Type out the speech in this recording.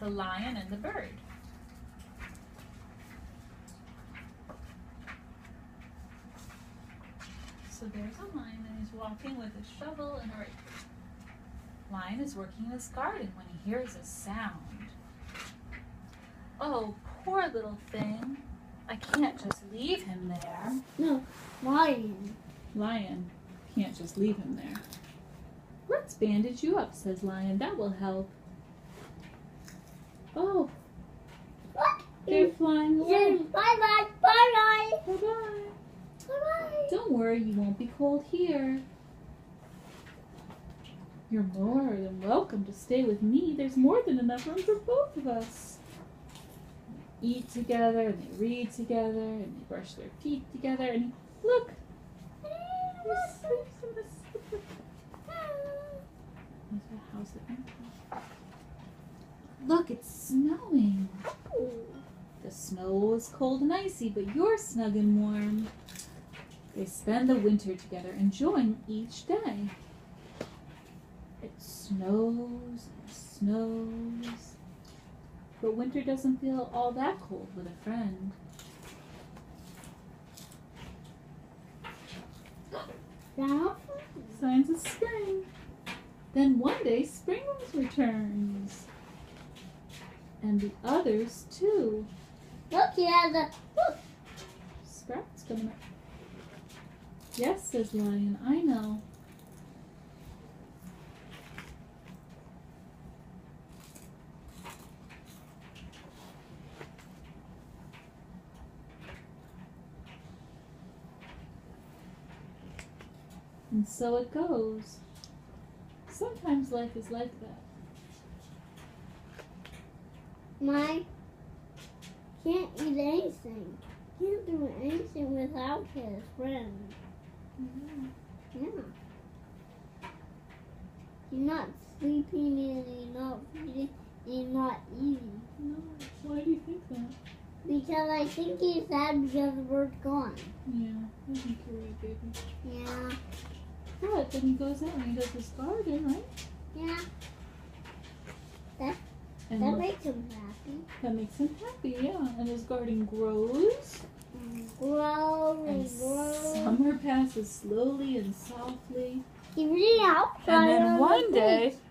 the lion and the bird. So there's a lion and he's walking with a shovel and a rake. Lion is working in his garden when he hears a sound. Oh, poor little thing. I can't just leave him there. No, lion. Lion can't just leave him there. Let's bandage you up, says Lion. That will help. Oh, What? they're flying away. Bye-bye, bye-bye. Bye-bye. Bye-bye. Don't worry, you won't be cold here. You're more than welcome to stay with me. There's more than enough room for both of us. They eat together, and they read together, and they brush their teeth together, and look! He sleeps in the slipper. There's a house at night. Look, it's snowing. The snow is cold and icy, but you're snug and warm. They spend the winter together, enjoying each day. It snows and snows, but winter doesn't feel all that cold with a friend. Signs of spring. Then one day, spring returns. And the others, too. Look, he has a... Look. Sprouts coming up. Yes, says Lion, I know. And so it goes. Sometimes life is like that. Mine can't eat anything. Can't do anything without his friend. Yeah. He's not sleeping and he's not feeding and he's not eating. No, why do you think that? Because I think he's sad because the bird's gone. Yeah, I think you're right, baby. Yeah. But then he goes out and he does his garden, right? Yeah. And That makes him happy. that makes him happy, yeah. And his garden grows. Grow And and grow. summer passes slowly and softly. He really outside. And then one day,